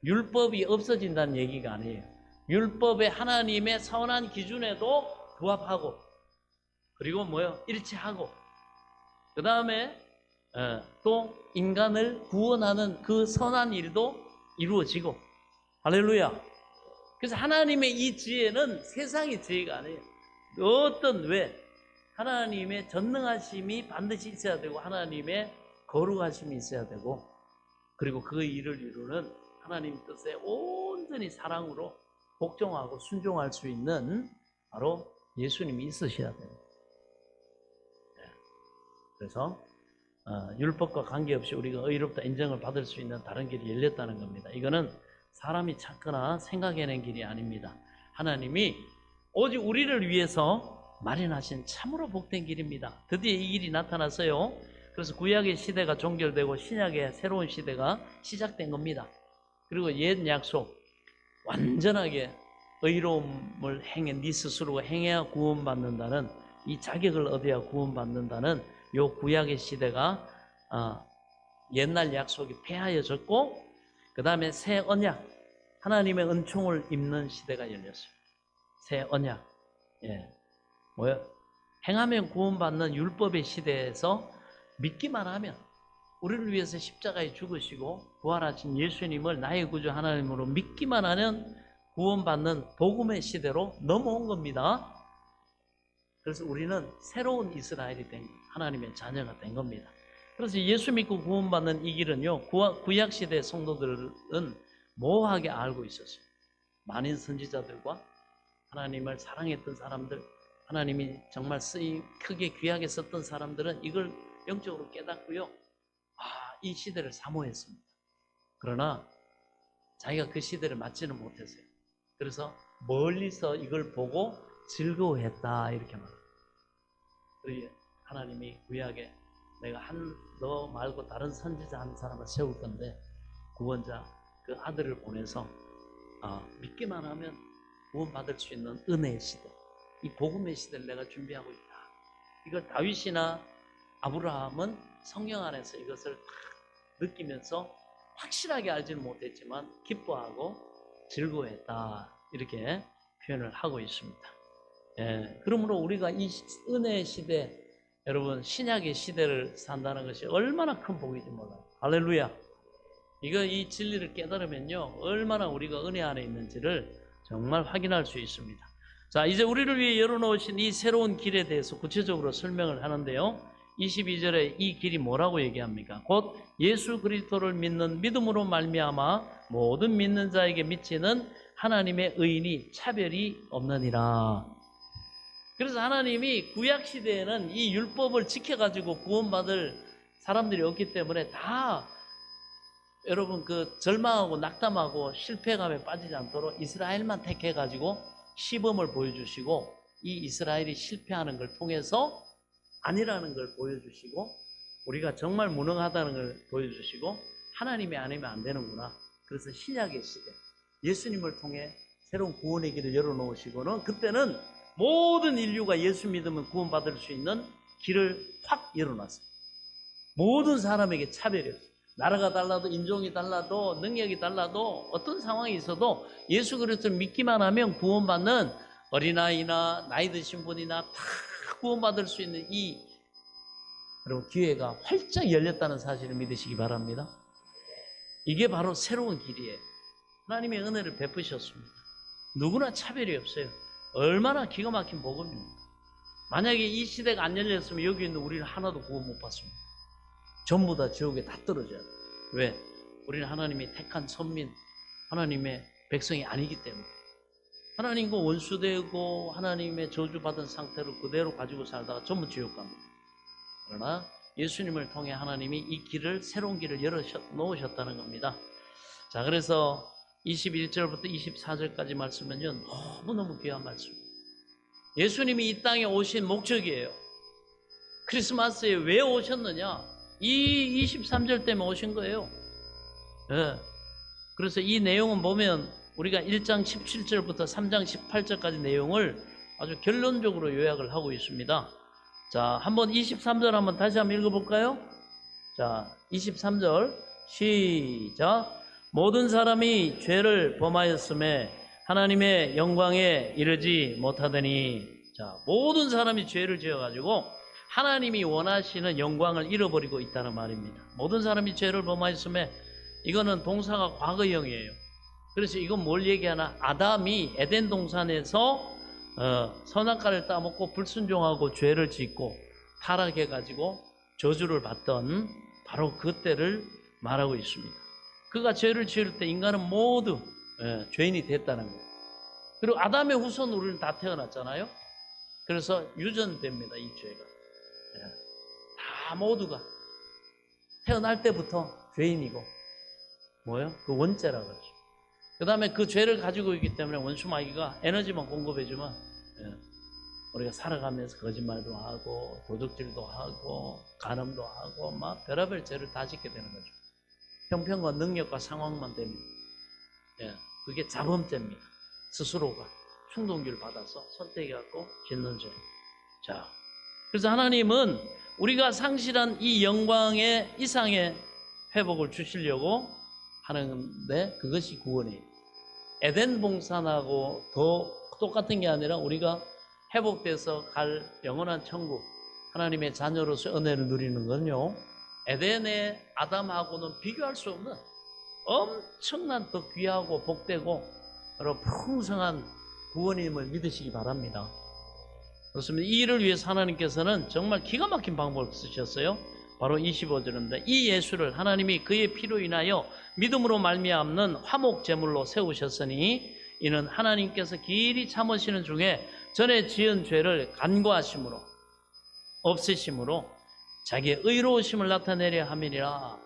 율법이 없어진다는 얘기가 아니에요. 율법의 하나님의 선한 기준에도 부합하고 그리고 일치하고 그 다음에 또 인간을 구원하는 그 선한 일도 이루어지고 할렐루야. 그래서 하나님의 이 지혜는 세상의 지혜가 아니에요. 어떤 하나님의 전능하심이 반드시 있어야 되고 하나님의 거룩하심이 있어야 되고 그리고 그 일을 이루는 하나님 뜻에 온전히 사랑으로 복종하고 순종할 수 있는 바로 예수님이 있으셔야 됩니다. 그래서 율법과 관계없이 우리가 의롭다 인정을 받을 수 있는 다른 길이 열렸다는 겁니다. 이거는 사람이 찾거나 생각해낸 길이 아닙니다. 하나님이 오직 우리를 위해서 마련하신 참으로 복된 길입니다. 드디어 이 길이 나타났어요. 그래서 구약의 시대가 종결되고 신약의 새로운 시대가 시작된 겁니다. 그리고 옛 약속 완전하게 의로움을 행해 네 스스로가 행해야 구원받는다는 이 자격을 얻어야 구원받는다는 요 구약의 시대가 옛날 약속이 폐하여졌고 그 다음에 새 언약 하나님의 은총을 입는 시대가 열렸어요. 새 언약 행하면 구원받는 율법의 시대에서 믿기만 하면 우리를 위해서 십자가에 죽으시고 부활하신 예수님을 나의 구주 하나님으로 믿기만 하면 구원받는 복음의 시대로 넘어온 겁니다. 그래서 우리는 새로운 이스라엘이 된 하나님의 자녀가 된 겁니다. 그래서 예수 믿고 구원받는 이 길은요, 구약 시대 성도들은 모호하게 알고 있었어요. 많은 선지자들과 하나님을 사랑했던 사람들, 하나님이 정말 크게 귀하게 썼던 사람들은 이걸 영적으로 깨닫고요, 이 시대를 사모했습니다. 그러나 자기가 그 시대를 맞지는 못했어요. 그래서 멀리서 이걸 보고 즐거워했다 이렇게 말합니다. 그러기에 하나님이 구약에 내가 너 말고 다른 선지자 한 사람을 세울 건데 구원자 그 아들을 보내서 믿기만 하면 구원받을 수 있는 은혜의 시대, 이 복음의 시대를 내가 준비하고 있다. 이걸 다윗이나 아브라함은 성령 안에서 이것을 다 느끼면서 확실하게 알지는 못했지만 기뻐하고 즐거워했다. 이렇게 표현을 하고 있습니다. 예, 그러므로 우리가 이 은혜의 시대, 여러분 신약의 시대를 산다는 것이 얼마나 큰 복인지 몰라요. 할렐루야. 이 진리를 깨달으면요, 얼마나 우리가 은혜 안에 있는지를 정말 확인할 수 있습니다. 자, 이제 우리를 위해 열어놓으신 이 새로운 길에 대해서 구체적으로 설명을 하는데요, 22절에 이 길이 뭐라고 얘기합니까? 곧 예수 그리스도를 믿는 믿음으로 말미암아 모든 믿는 자에게 미치는 하나님의 의인이 차별이 없느니라. 그래서 하나님이 구약 시대에는 이 율법을 지켜가지고 구원받을 사람들이 없기 때문에 다 여러분 절망하고 낙담하고 실패감에 빠지지 않도록 이스라엘만 택해가지고 시범을 보여주시고, 이 이스라엘이 실패하는 걸 통해서 아니라는 걸 보여주시고, 우리가 정말 무능하다는 걸 보여주시고, 하나님이 아니면 안 되는구나. 그래서 신약의 시대, 예수님을 통해 새로운 구원의 길을 열어놓으시고는, 그때는 모든 인류가 예수 믿으면 구원받을 수 있는 길을 확 열어놨어요. 모든 사람에게 차별이 없어요. 나라가 달라도, 인종이 달라도, 능력이 달라도, 어떤 상황이 있어도 예수 그리스도를 믿기만 하면 구원받는 어린아이나 나이 드신 분이나 다 구원받을 수 있는 여러분 기회가 활짝 열렸다는 사실을 믿으시기 바랍니다. 이게 바로 새로운 길이에요. 하나님의 은혜를 베푸셨습니다. 누구나 차별이 없어요. 얼마나 기가 막힌 복음입니까? 만약에 이 시대가 안 열렸으면 여기 있는 우리는 하나도 구원 못 받습니다. 전부 다 지옥에 다 떨어져요. 왜? 우리는 하나님이 택한 선민, 하나님의 백성이 아니기 때문에. 하나님과 원수되고 하나님의 저주받은 상태로 그대로 가지고 살다가 전부 지옥 갑니다. 그러나 예수님을 통해 하나님이 이 길을, 새로운 길을 열어놓으셨다는 겁니다. 자, 그래서 21절부터 24절까지 말씀은요, 너무너무 귀한 말씀입니다. 예수님이 이 땅에 오신 목적이에요. 크리스마스에 왜 오셨느냐? 이 23절 때문에 오신 거예요. 네. 그래서 이 내용은 보면 우리가 1장 17절부터 3장 18절까지 내용을 아주 결론적으로 요약을 하고 있습니다. 자, 한번 23절 한번 다시 한번 읽어볼까요? 자, 23절 시작. 모든 사람이 죄를 범하였음에 하나님의 영광에 이르지 못하더니. 자, 모든 사람이 죄를 지어가지고 하나님이 원하시는 영광을 잃어버리고 있다는 말입니다. 모든 사람이 죄를 범하였음에, 이거는 동사가 과거형이에요. 그래서 이건 뭘 얘기하나? 아담이 에덴 동산에서 선악과를 따먹고 불순종하고 죄를 짓고 타락해가지고 저주를 받던 바로 그때를 말하고 있습니다. 그가 죄를 지을 때 인간은 모두 죄인이 됐다는 거예요. 그리고 아담의 후손 우리는 다 태어났잖아요. 그래서 유전됩니다, 이 죄가. 다 모두가 태어날 때부터 죄인이고, 뭐요? 그 원죄라고 그러죠. 그 다음에 그 죄를 가지고 있기 때문에 원수 마귀가 에너지만 공급해주면 우리가 살아가면서 거짓말도 하고 도둑질도 하고 간음도 하고 막 별의별 죄를 다 짓게 되는 거죠. 형편과 능력과 상황만 되면 그게 자범죄입니다. 스스로가 충동기를 받아서 선택해갖고 짓는 죄. 자, 그래서 하나님은 우리가 상실한 이 영광의 이상의 회복을 주시려고 하는데, 그것이 구원이에요. 에덴 동산하고 더 똑같은 게 아니라 우리가 회복돼서 갈 영원한 천국, 하나님의 자녀로서 은혜를 누리는 건요, 에덴의 아담하고는 비교할 수 없는 엄청난 더 귀하고 복되고 여러 풍성한 구원임을 믿으시기 바랍니다. 그렇습니다. 이 일을 위해서 하나님께서는 정말 기가 막힌 방법을 쓰셨어요. 바로 25절입니다. 이 예수를 하나님이 그의 피로 인하여 믿음으로 말미암는 화목 제물로 세우셨으니, 이는 하나님께서 길이 참으시는 중에 전에 지은 죄를 간과하심으로 없애심으로 자기의 의로우심을 나타내려 함이니라.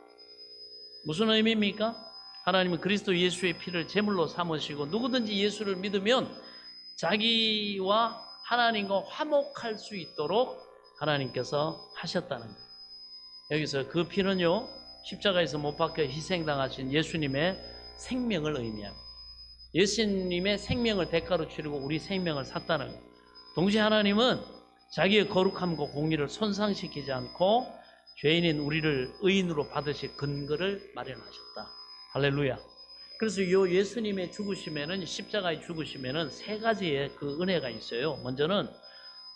무슨 의미입니까? 하나님은 그리스도 예수의 피를 제물로 삼으시고, 누구든지 예수를 믿으면 자기와 하나님과 화목할 수 있도록 하나님께서 하셨다는 거예요. 여기서 그 피는요, 십자가에서 못 박혀 희생당하신 예수님의 생명을 의미합니다. 예수님의 생명을 대가로 치르고 우리 생명을 샀다는 거예요. 동시에 하나님은 자기의 거룩함과 공의를 손상시키지 않고 죄인인 우리를 의인으로 받으실 근거를 마련하셨다. 할렐루야. 그래서 이 예수님의 죽으심에는, 십자가의 죽으심에는 세 가지의 그 은혜가 있어요. 먼저는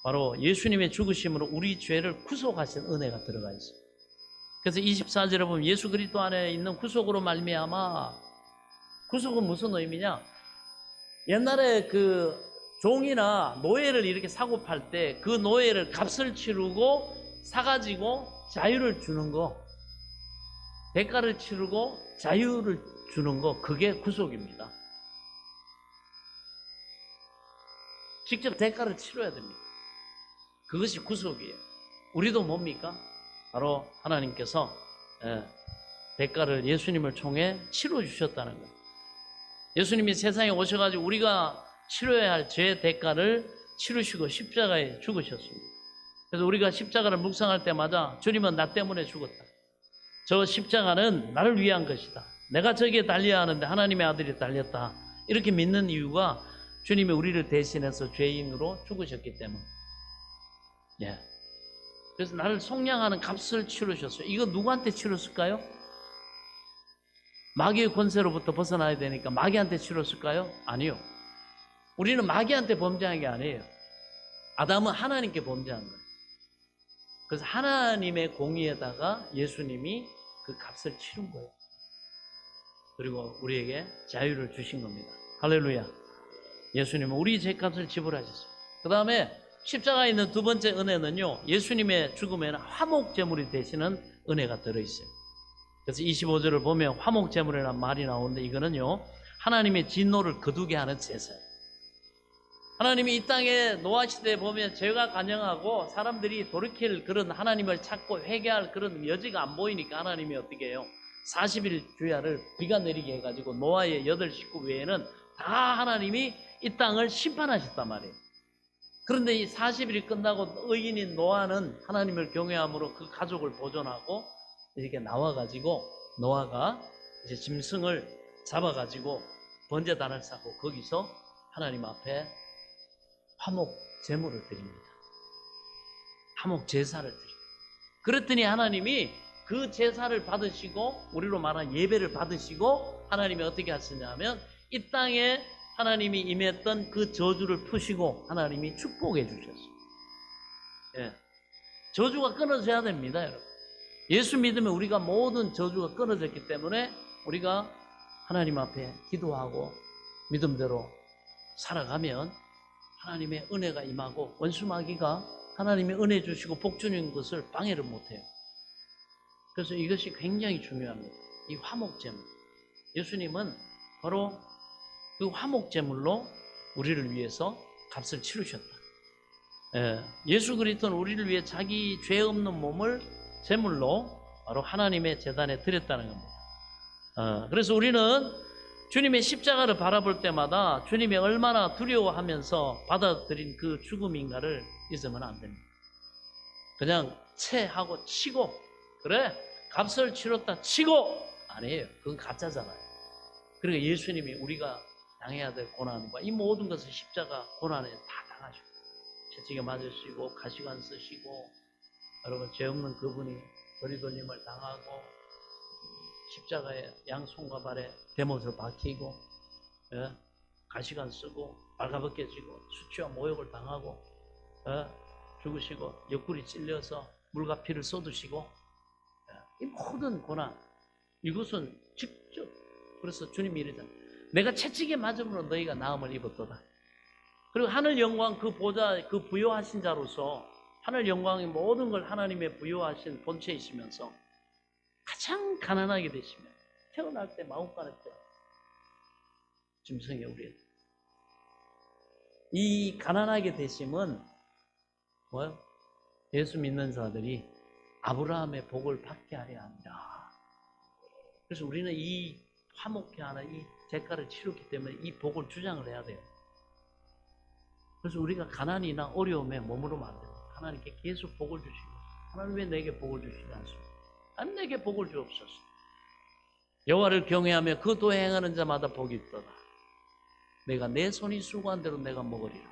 바로 예수님의 죽으심으로 우리 죄를 구속하신 은혜가 들어가 있어요. 그래서 24절에 보면 예수 그리스도 안에 있는 구속으로 말미암아. 구속은 무슨 의미냐? 옛날에 그 종이나 노예를 이렇게 사고 팔 때 그 노예를 값을 치르고 사가지고 자유를 주는 거, 대가를 치르고 자유를 주는 거, 그게 구속입니다. 직접 대가를 치러야 됩니다. 그것이 구속이에요. 우리도 뭡니까? 바로 하나님께서 대가를 예수님을 통해 치러 주셨다는 거예요. 예수님이 세상에 오셔가지고 우리가 치러야 할 죄의 대가를 치르시고 십자가에 죽으셨습니다. 그래서 우리가 십자가를 묵상할 때마다 주님은 나 때문에 죽었다. 저 십자가는 나를 위한 것이다. 내가 저기에 달려야 하는데 하나님의 아들이 달렸다. 이렇게 믿는 이유가 주님이 우리를 대신해서 죄인으로 죽으셨기 때문에. 예. 그래서 나를 속량하는 값을 치르셨어요. 이거 누구한테 치렀을까요? 마귀의 권세로부터 벗어나야 되니까 마귀한테 치렀을까요? 아니요. 우리는 마귀한테 범죄한 게 아니에요. 아담은 하나님께 범죄한 거예요. 그래서 하나님의 공의에다가 예수님이 그 값을 치른 거예요. 그리고 우리에게 자유를 주신 겁니다. 할렐루야. 예수님은 우리 죄값을 지불하셨어요. 그 다음에 십자가에 있는 두 번째 은혜는요, 예수님의 죽음에는 화목제물이 되시는 은혜가 들어있어요. 그래서 25절을 보면 화목제물이라는 말이 나오는데, 이거는요 하나님의 진노를 거두게 하는 제사예요. 하나님이 이 땅에 노아 시대에 보면 죄가 간영하고 사람들이 돌이킬 그런 하나님을 찾고 회개할 그런 여지가 안 보이니까 하나님이 어떻게 해요? 40일 주야를 비가 내리게 해가지고 노아의 8식구 외에는 다 하나님이 이 땅을 심판하셨단 말이에요. 그런데 이 40일이 끝나고 의인인 노아는 하나님을 경외함으로 그 가족을 보존하고 이렇게 나와가지고 노아가 이제 짐승을 잡아가지고 번제단을 쌓고 거기서 하나님 앞에 화목 제물을 드립니다. 화목 제사를 드립니다. 그랬더니 하나님이 그 제사를 받으시고, 우리로 말하는 예배를 받으시고, 하나님이 어떻게 하시냐면 이 땅에 하나님이 임했던 그 저주를 푸시고 하나님이 축복해 주셨어요. 예. 저주가 끊어져야 됩니다, 여러분. 예수 믿으면 우리가 모든 저주가 끊어졌기 때문에 우리가 하나님 앞에 기도하고 믿음대로 살아가면 하나님의 은혜가 임하고 원수 마귀가 하나님의 은혜 주시고 복 주는 것을 방해를 못해요. 그래서 이것이 굉장히 중요합니다. 이 화목제물. 예수님은 바로 그 화목제물로 우리를 위해서 값을 치르셨다. 예수 그리스도는 우리를 위해 자기 죄 없는 몸을 제물로 바로 하나님의 제단에 드렸다는 겁니다. 그래서 우리는 주님의 십자가를 바라볼 때마다 주님이 얼마나 두려워하면서 받아들인 그 죽음인가를 잊으면 안 됩니다. 그냥 채하고 치고, 그래 값을 치렀다 치고, 아니에요. 그건 가짜잖아요. 그러니까 예수님이 우리가 당해야 될 고난과 이 모든 것을 십자가 고난에 다 당하시고, 채찍에 맞으시고 가시관 쓰시고, 여러분 죄 없는 그분이 도리돌림을 당하고 십자가에 양손과 발에 대못을 박히고, 가시관 쓰고 발가벗겨지고 수치와 모욕을 당하고, 죽으시고 옆구리 찔려서 물과 피를 쏟으시고, 이 모든 고난, 이것은 직접, 그래서 주님이 이러잖아요. 내가 채찍에 맞음으로 너희가 나음을 입었도다. 그리고 하늘 영광 그 보좌, 그 부요하신 자로서 하늘 영광의 모든 걸 하나님의 부요하신 본체이시면서 가장 가난하게 되시면 태어날 때 마음가는 때 짐승의 우리 이 가난하게 되심은 뭐요? 예수 믿는 자들이 아브라함의 복을 받게 하려 합니다. 그래서 우리는 이 화목케 하는 이 대가를 치렀기 때문에 이 복을 주장을 해야 돼요. 그래서 우리가 가난이나 어려움에 머무르면 안 돼요. 하나님께 계속 복을 주시고, 하나님 왜 내게 복을 주시지 않습니까? 하나님 내게 복을 주옵소서. 여호와를 경외하며 그 도에 행하는 자마다 복이 있도다. 내가 내 손이 수고한 대로 내가 먹으리라.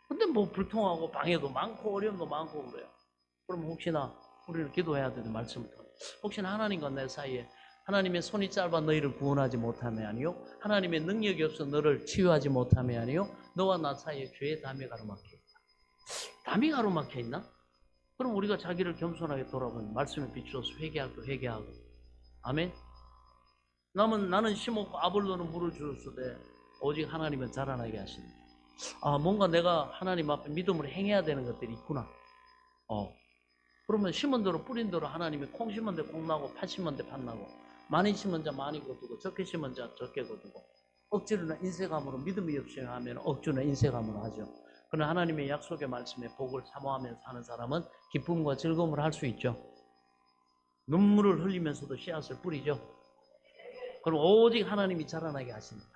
근데 뭐 불통하고 방해도 많고 어려움도 많고 그래요. 그럼 혹시나 우리는 기도해야 되는 말씀을 통해. 혹시나 하나님과 내 사이에 하나님의 손이 짧아 너희를 구원하지 못함이 아니요 하나님의 능력이 없어 너를 치유하지 못함이 아니요 너와 나 사이에 죄의 담이 가로막혀 있다. 담이 가로막혀 있나? 그럼 우리가 자기를 겸손하게 돌아보면 말씀에 비추어서 회개하고 회개하고. 아멘. 나는 심었고 아볼로는 물을 주었으되 오직 하나님은 자라나게 하신다. 뭔가 내가 하나님 앞에 믿음으로 행해야 되는 것들이 있구나. 그러면 심은 대로 뿌린 대로 하나님이 콩 심은 데 콩 나고 팥 심은 데 팥 나고 많이 심은 자 많이 거두고 적게 심은 자 적게 거두고 억지로나 인색함으로 믿음이 없이 하면 억지로나 인색함으로 하죠. 그러나 하나님의 약속의 말씀에 복을 사모하면서 사는 사람은 기쁨과 즐거움을 할 수 있죠. 눈물을 흘리면서도 씨앗을 뿌리죠. 그럼 오직 하나님이 자라나게 하십니다.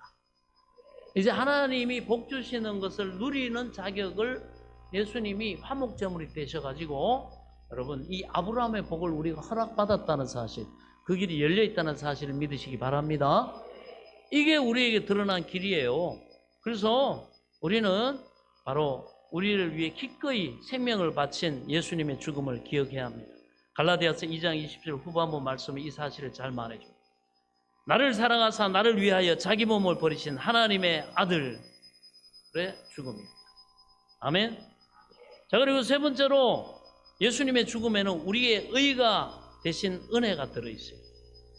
이제 하나님이 복 주시는 것을 누리는 자격을 예수님이 화목제물이 되셔가지고 여러분 이 아브라함의 복을 우리가 허락받았다는 사실, 그 길이 열려있다는 사실을 믿으시기 바랍니다. 이게 우리에게 드러난 길이에요. 그래서 우리는 바로 우리를 위해 기꺼이 생명을 바친 예수님의 죽음을 기억해야 합니다. 갈라디아서 2장 20절 후반부 말씀은 이 사실을 잘 말해줍니다. 나를 사랑하사 나를 위하여 자기 몸을 버리신 하나님의 아들의 죽음입니다. 아멘. 자, 그리고 세 번째로 예수님의 죽음에는 우리의 의가 대신 은혜가 들어있어요.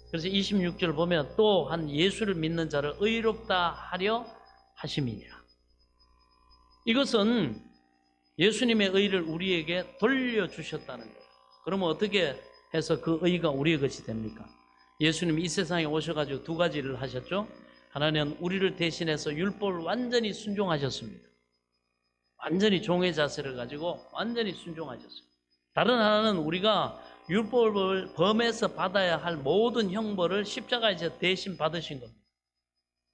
그래서 26절 보면 또한 예수를 믿는 자를 의롭다 하려 하심이니라. 이것은 예수님의 의를 우리에게 돌려주셨다는 거예요. 그러면 어떻게 해서 그 의가 우리의 것이 됩니까? 예수님이 이 세상에 오셔가지고 두 가지를 하셨죠. 하나는 우리를 대신해서 율법을 완전히 순종하셨습니다. 완전히 종의 자세를 가지고 완전히 순종하셨어요. 다른 하나는 우리가 율법을 범해서 받아야 할 모든 형벌을 십자가에서 대신 받으신 겁니다.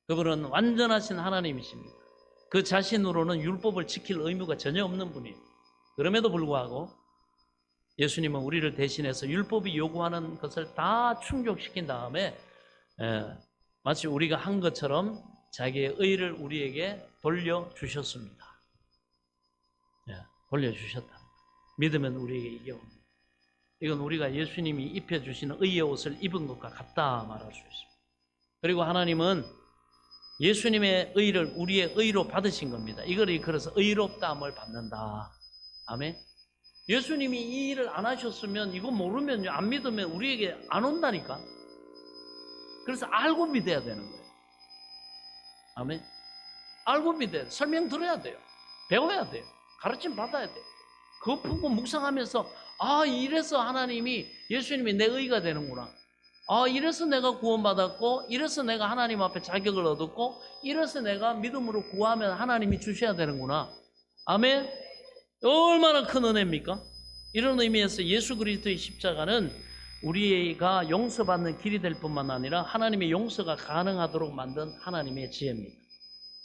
그분은 완전하신 하나님이십니다. 그 자신으로는 율법을 지킬 의무가 전혀 없는 분이에요. 그럼에도 불구하고 예수님은 우리를 대신해서 율법이 요구하는 것을 다 충족시킨 다음에 마치 우리가 한 것처럼 자기의 의를 우리에게 돌려주셨습니다. 돌려주셨다. 믿으면 우리에게 이게 옵니다. 이건 우리가 예수님이 입혀주시는 의의 옷을 입은 것과 같다 말할 수 있습니다. 그리고 하나님은 예수님의 의를 우리의 의로 받으신 겁니다. 이걸 일컬어서 의롭다함을 받는다. 아멘. 예수님이 이 일을 안 하셨으면 이거 모르면 안 믿으면 우리에게 안 온다니까. 그래서 알고 믿어야 되는 거예요. 아멘. 알고 믿어야 돼요. 설명 들어야 돼요. 배워야 돼요. 가르침 받아야 돼요. 그거 보고 묵상하면서 이래서 하나님이 예수님이 내 의가 되는구나. 이래서 내가 구원받았고 이래서 내가 하나님 앞에 자격을 얻었고 이래서 내가 믿음으로 구하면 하나님이 주셔야 되는구나. 아멘. 얼마나 큰 은혜입니까? 이런 의미에서 예수 그리스도의 십자가는 우리가 용서받는 길이 될 뿐만 아니라 하나님의 용서가 가능하도록 만든 하나님의 지혜입니다.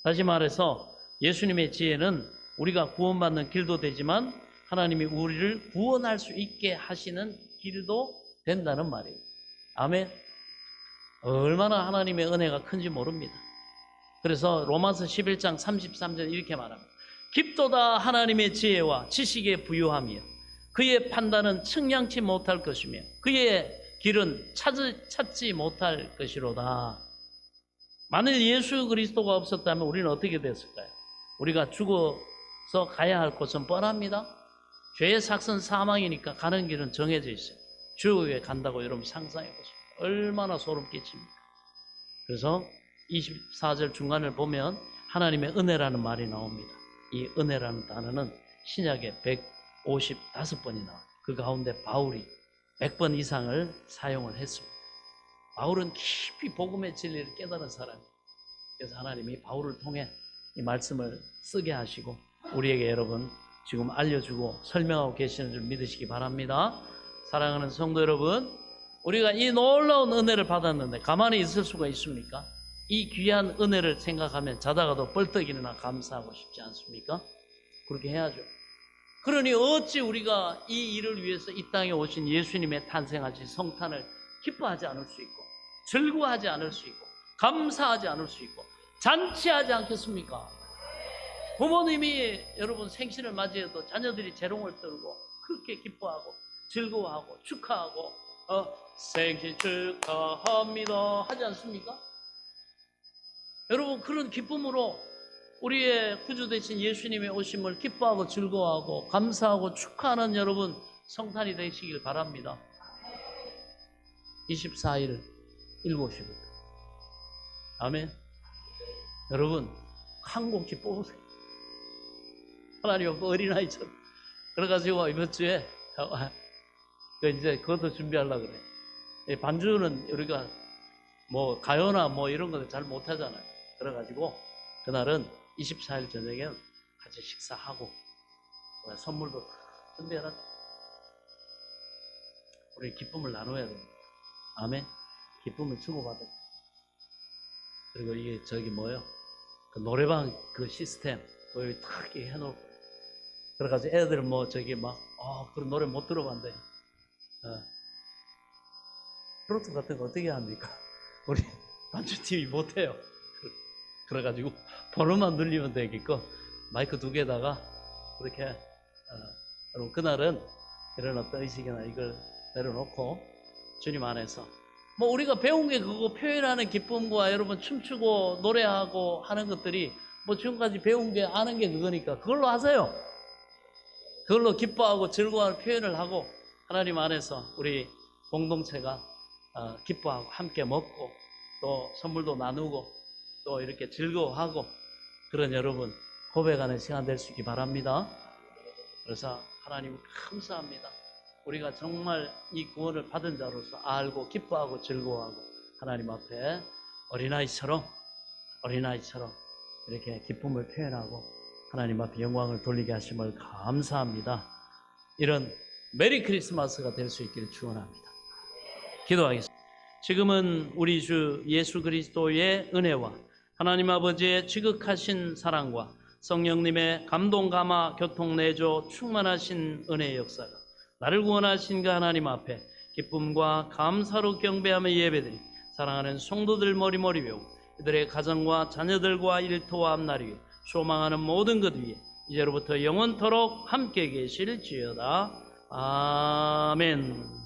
다시 말해서 예수님의 지혜는 우리가 구원받는 길도 되지만 하나님이 우리를 구원할 수 있게 하시는 길도 된다는 말이에요. 아멘. 얼마나 하나님의 은혜가 큰지 모릅니다. 그래서 로마서 11장 33절 이렇게 말합니다. 깊도다 하나님의 지혜와 지식의 부유함이여 그의 판단은 측량치 못할 것이며 그의 길은 찾지 못할 것이로다. 만일 예수 그리스도가 없었다면 우리는 어떻게 됐을까요? 우리가 죽어서 가야 할 곳은 뻔합니다. 죄의 삭은 사망이니까 가는 길은 정해져 있어요. 지옥에 간다고 여러분 상상해 보세요. 얼마나 소름 끼칩니까? 그래서 24절 중간을 보면 하나님의 은혜라는 말이 나옵니다. 이 은혜라는 단어는 신약에 155번이 나와요. 그 가운데 바울이 100번 이상을 사용을 했습니다. 바울은 깊이 복음의 진리를 깨달은 사람이에요. 그래서 하나님이 바울을 통해 이 말씀을 쓰게 하시고 우리에게 여러분 지금 알려주고 설명하고 계시는 줄 믿으시기 바랍니다. 사랑하는 성도 여러분, 우리가 이 놀라운 은혜를 받았는데 가만히 있을 수가 있습니까? 이 귀한 은혜를 생각하면 자다가도 벌떡 일어나 감사하고 싶지 않습니까? 그렇게 해야죠. 그러니 어찌 우리가 이 일을 위해서 이 땅에 오신 예수님의 탄생하신 성탄을 기뻐하지 않을 수 있고 즐거워하지 않을 수 있고 감사하지 않을 수 있고 잔치하지 않겠습니까? 부모님이 여러분 생신을 맞이해도 자녀들이 재롱을 떨고 그렇게 기뻐하고 즐거워하고 축하하고 생신 축하합니다 하지 않습니까? 여러분, 그런 기쁨으로 우리의 구주 되신 예수님의 오심을 기뻐하고 즐거워하고 감사하고 축하하는 여러분 성탄이 되시길 바랍니다. 24일 7시부터. 아멘. 여러분, 한 곡씩 뽑으세요. 하나님 앞에 어린아이처럼. 그래가지고 이번 주에 이제 그것도 준비하려고 그래. 반주는 우리가 뭐 가요나 뭐 이런 거 잘 못하잖아요. 그래가지고 그날은 24일 저녁에 같이 식사하고 선물도 준비해라. 우리 기쁨을 나눠야 됩니다. 아멘. 기쁨을 주고받아. 그리고 이게 저기 뭐요? 그 노래방 그 시스템 여기 탁 해놓고 그래가지고 애들 뭐 저기 막 그런 노래 못 들어봤는데 트로트 같은 거 어떻게 합니까? 우리 반주팀이 못해요. 그래가지고 번호만 눌리면 되겠고 마이크 2개에다가 그렇게 여러분 그날은 이런 어떤 의식이나 이걸 내려놓고 주님 안에서 뭐 우리가 배운 게 그거 표현하는 기쁨과 여러분 춤추고 노래하고 하는 것들이 뭐 지금까지 배운 게 아는 게 그거니까 그걸로 하세요. 그걸로 기뻐하고 즐거워하는 표현을 하고 하나님 안에서 우리 공동체가 기뻐하고 함께 먹고 또 선물도 나누고 또 이렇게 즐거워하고 그런 여러분 고백하는 시간 될 수 있기 바랍니다. 그래서 하나님 감사합니다. 우리가 정말 이 구원을 받은 자로서 알고 기뻐하고 즐거워하고 하나님 앞에 어린아이처럼 이렇게 기쁨을 표현하고 하나님 앞에 영광을 돌리게 하심을 감사합니다. 이런 메리 크리스마스가 될 수 있기를 축원합니다. 기도하겠습니다. 지금은 우리 주 예수 그리스도의 은혜와 하나님 아버지의 지극하신 사랑과 성령님의 감동 감화 교통 내조 충만하신 은혜의 역사가 나를 구원하신 그 하나님 앞에 기쁨과 감사로 경배하며 예배드리 사랑하는 성도들 머리머리 배우고 그들의 가정과 자녀들과 일터와 앞날 위에 소망하는 모든 것 위에 이제로부터 영원토록 함께 계실지어다. 아멘.